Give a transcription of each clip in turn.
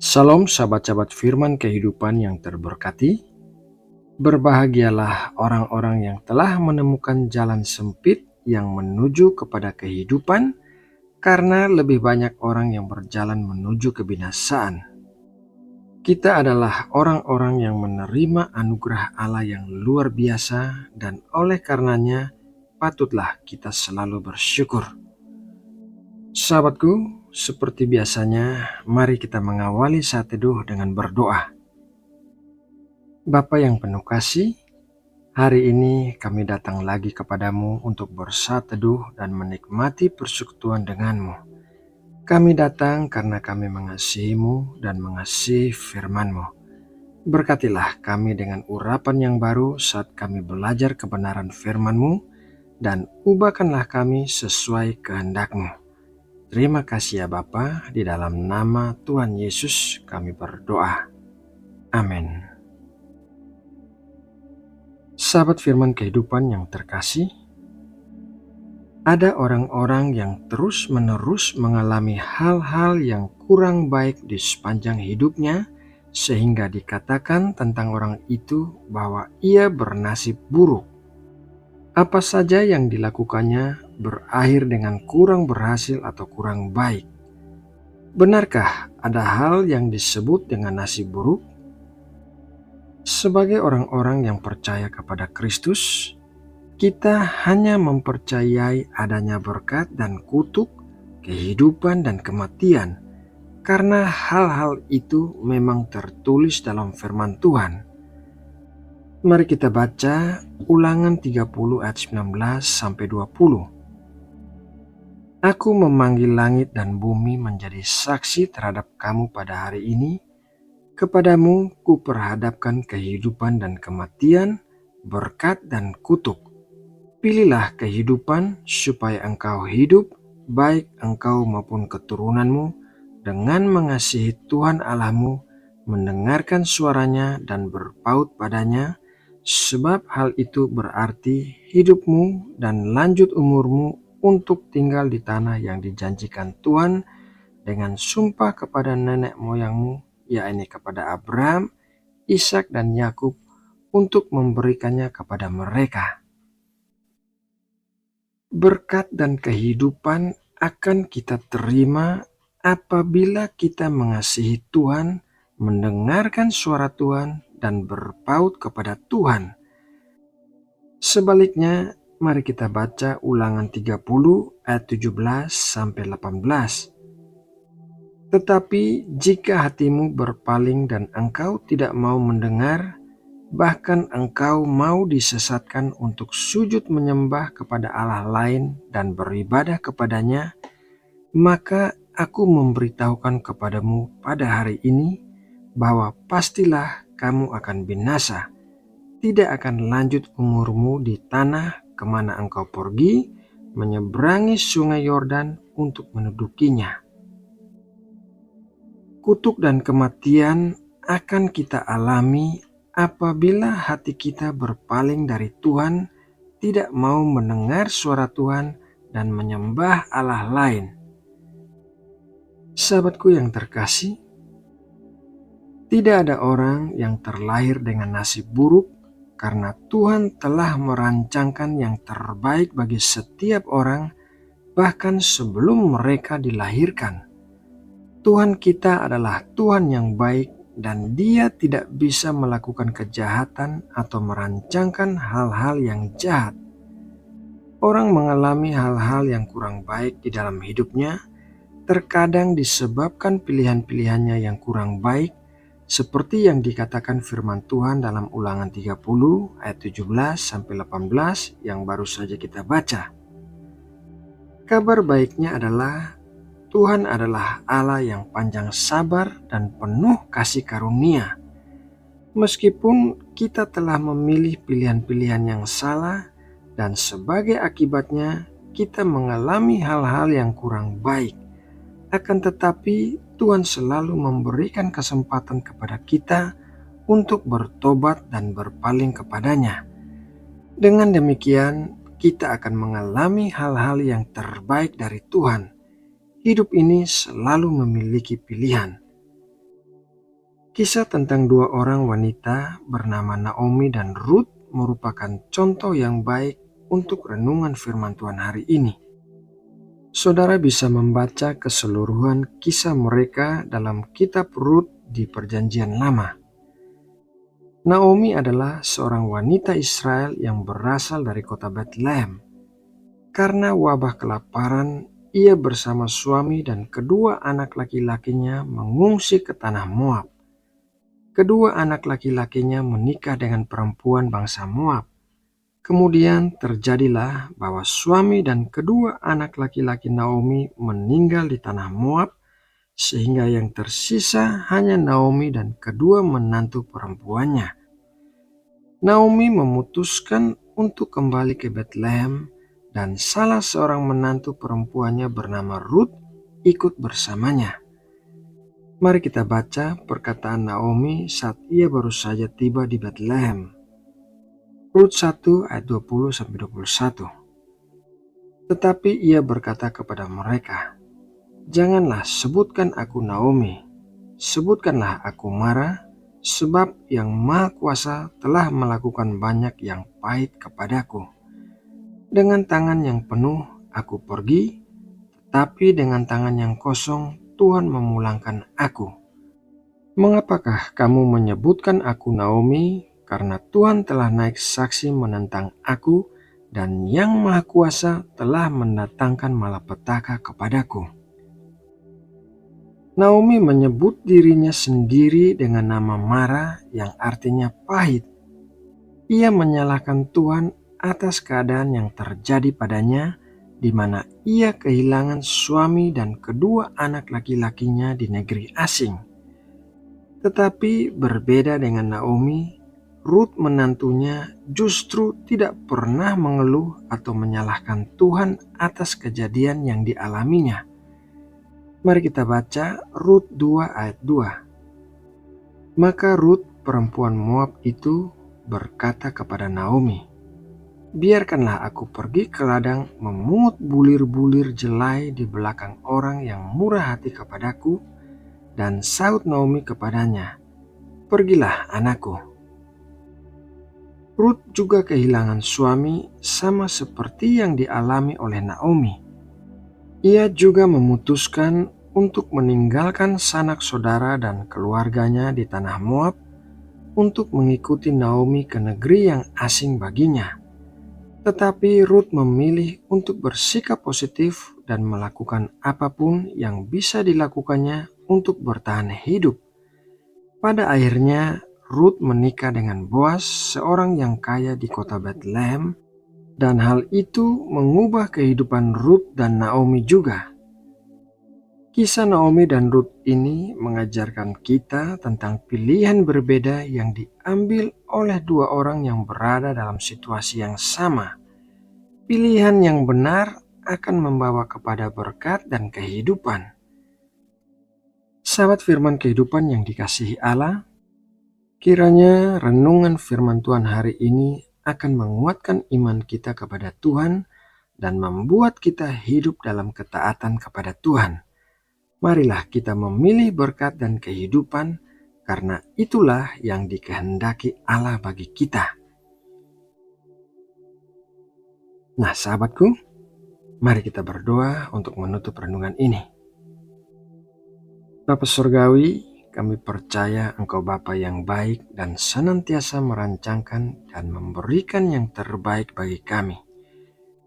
Salam sahabat-sahabat firman kehidupan yang terberkati. Berbahagialah orang-orang yang telah menemukan jalan sempit yang menuju kepada kehidupan, karena lebih banyak orang yang berjalan menuju kebinasaan. Kita adalah orang-orang yang menerima anugerah Allah yang luar biasa, dan oleh karenanya patutlah kita selalu bersyukur. Sahabatku, seperti biasanya, mari kita mengawali saat teduh dengan berdoa. Bapa yang penuh kasih, hari ini kami datang lagi kepadamu untuk bersaat teduh dan menikmati persekutuan denganmu. Kami datang karena kami mengasihimu dan mengasihi firman-Mu. Berkatilah kami dengan urapan yang baru saat kami belajar kebenaran firman-Mu, dan ubahkanlah kami sesuai kehendak-Mu. Terima kasih ya Bapa, di dalam nama Tuhan Yesus kami berdoa. Amin. Sahabat firman kehidupan yang terkasih, ada orang-orang yang terus-menerus mengalami hal-hal yang kurang baik di sepanjang hidupnya, sehingga dikatakan tentang orang itu bahwa ia bernasib buruk. Apa saja yang dilakukannya berakhir dengan kurang berhasil atau kurang baik. Benarkah ada hal yang disebut dengan nasib buruk? Sebagai orang-orang yang percaya kepada Kristus, kita hanya mempercayai adanya berkat dan kutuk, kehidupan dan kematian, karena hal-hal itu memang tertulis dalam firman Tuhan. Mari kita baca Ulangan 30 ayat 19-20. Aku memanggil langit dan bumi menjadi saksi terhadap kamu pada hari ini. Kepadamu kuperhadapkan kehidupan dan kematian, berkat dan kutuk. Pilihlah kehidupan supaya engkau hidup, baik engkau maupun keturunanmu, dengan mengasihi Tuhan Allahmu, mendengarkan suaranya dan berpaut padanya, sebab hal itu berarti hidupmu dan lanjut umurmu untuk tinggal di tanah yang dijanjikan Tuhan dengan sumpah kepada nenek moyangmu, yakni kepada Abraham, Ishak dan Yakub, untuk memberikannya kepada mereka. Berkat dan kehidupan akan kita terima apabila kita mengasihi Tuhan, mendengarkan suara Tuhan, dan berpaut kepada Tuhan. Sebaliknya, mari kita baca Ulangan 30 ayat 17-18. Tetapi jika hatimu berpaling dan engkau tidak mau mendengar, bahkan engkau mau disesatkan untuk sujud menyembah kepada Allah lain dan beribadah kepadanya, maka aku memberitahukan kepadamu pada hari ini bahwa pastilah kamu akan binasa, tidak akan lanjut umurmu di tanah kemana engkau pergi, menyeberangi sungai Yordan untuk mendudukinya. Kutuk dan kematian akan kita alami apabila hati kita berpaling dari Tuhan, tidak mau mendengar suara Tuhan, dan menyembah Allah lain. Sahabatku yang terkasih, tidak ada orang yang terlahir dengan nasib buruk, karena Tuhan telah merancangkan yang terbaik bagi setiap orang, bahkan sebelum mereka dilahirkan. Tuhan kita adalah Tuhan yang baik, dan Dia tidak bisa melakukan kejahatan atau merancangkan hal-hal yang jahat. Orang mengalami hal-hal yang kurang baik di dalam hidupnya, terkadang disebabkan pilihan-pilihannya yang kurang baik, seperti yang dikatakan firman Tuhan dalam Ulangan 30 ayat 17-18 yang baru saja kita baca. Kabar baiknya adalah Tuhan adalah Allah yang panjang sabar dan penuh kasih karunia. Meskipun kita telah memilih pilihan-pilihan yang salah, dan sebagai akibatnya kita mengalami hal-hal yang kurang baik, akan tetapi Tuhan selalu memberikan kesempatan kepada kita untuk bertobat dan berpaling kepadanya. Dengan demikian, kita akan mengalami hal-hal yang terbaik dari Tuhan. Hidup ini selalu memiliki pilihan. Kisah tentang dua orang wanita bernama Naomi dan Ruth merupakan contoh yang baik untuk renungan firman Tuhan hari ini. Saudara bisa membaca keseluruhan kisah mereka dalam kitab Ruth di Perjanjian Lama. Naomi adalah seorang wanita Israel yang berasal dari kota Bethlehem. Karena wabah kelaparan, ia bersama suami dan kedua anak laki-lakinya mengungsi ke tanah Moab. Kedua anak laki-lakinya menikah dengan perempuan bangsa Moab. Kemudian terjadilah bahwa suami dan kedua anak laki-laki Naomi meninggal di tanah Moab, sehingga yang tersisa hanya Naomi dan kedua menantu perempuannya. Naomi memutuskan untuk kembali ke Bethlehem, dan salah seorang menantu perempuannya bernama Ruth ikut bersamanya. Mari kita baca perkataan Naomi saat ia baru saja tiba di Bethlehem. Rut 1 ayat 20-21. Tetapi ia berkata kepada mereka, "Janganlah sebutkan aku Naomi, sebutkanlah aku Mara, sebab Yang Maha Kuasa telah melakukan banyak yang pahit kepadaku. Dengan tangan yang penuh aku pergi, tetapi dengan tangan yang kosong Tuhan memulangkan aku. Mengapakah kamu menyebutkan aku Naomi? Karena Tuhan telah naik saksi menentang aku, dan Yang Maha Kuasa telah mendatangkan malapetaka kepadaku." Naomi menyebut dirinya sendiri dengan nama Mara yang artinya pahit. Ia menyalahkan Tuhan atas keadaan yang terjadi padanya, di mana ia kehilangan suami dan kedua anak laki-lakinya di negeri asing. Tetapi berbeda dengan Naomi, Ruth menantunya justru tidak pernah mengeluh atau menyalahkan Tuhan atas kejadian yang dialaminya. Mari kita baca Rut 2 ayat 2. Maka Ruth perempuan Moab itu berkata kepada Naomi, "Biarkanlah aku pergi ke ladang memungut bulir-bulir jelai di belakang orang yang murah hati kepadaku." Dan sahut Naomi kepadanya, "Pergilah anakku." Ruth juga kehilangan suami sama seperti yang dialami oleh Naomi. Ia juga memutuskan untuk meninggalkan sanak saudara dan keluarganya di tanah Moab untuk mengikuti Naomi ke negeri yang asing baginya. Tetapi Ruth memilih untuk bersikap positif dan melakukan apapun yang bisa dilakukannya untuk bertahan hidup. Pada akhirnya Ruth menikah dengan Boas, seorang yang kaya di kota Bethlehem, dan hal itu mengubah kehidupan Ruth dan Naomi juga. Kisah Naomi dan Ruth ini mengajarkan kita tentang pilihan berbeda yang diambil oleh dua orang yang berada dalam situasi yang sama. Pilihan yang benar akan membawa kepada berkat dan kehidupan. Sahabat firman kehidupan yang dikasihi Allah, kiranya renungan firman Tuhan hari ini akan menguatkan iman kita kepada Tuhan dan membuat kita hidup dalam ketaatan kepada Tuhan. Marilah kita memilih berkat dan kehidupan, karena itulah yang dikehendaki Allah bagi kita. Nah sahabatku, mari kita berdoa untuk menutup renungan ini. Bapa Surgawi, kami percaya Engkau Bapa yang baik dan senantiasa merancangkan dan memberikan yang terbaik bagi kami.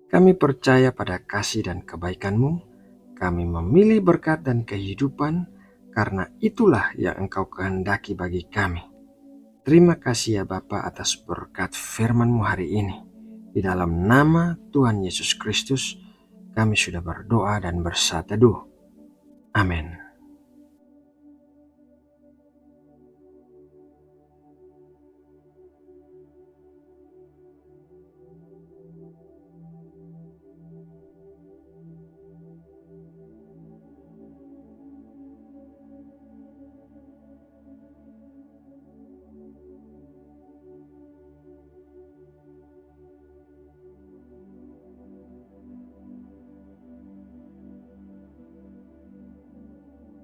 Kami percaya pada kasih dan kebaikan-Mu. Kami memilih berkat dan kehidupan, karena itulah yang Engkau kehendaki bagi kami. Terima kasih ya Bapa atas berkat firman-Mu hari ini. Di dalam nama Tuhan Yesus Kristus, kami sudah berdoa dan bersatu teduh. Amin.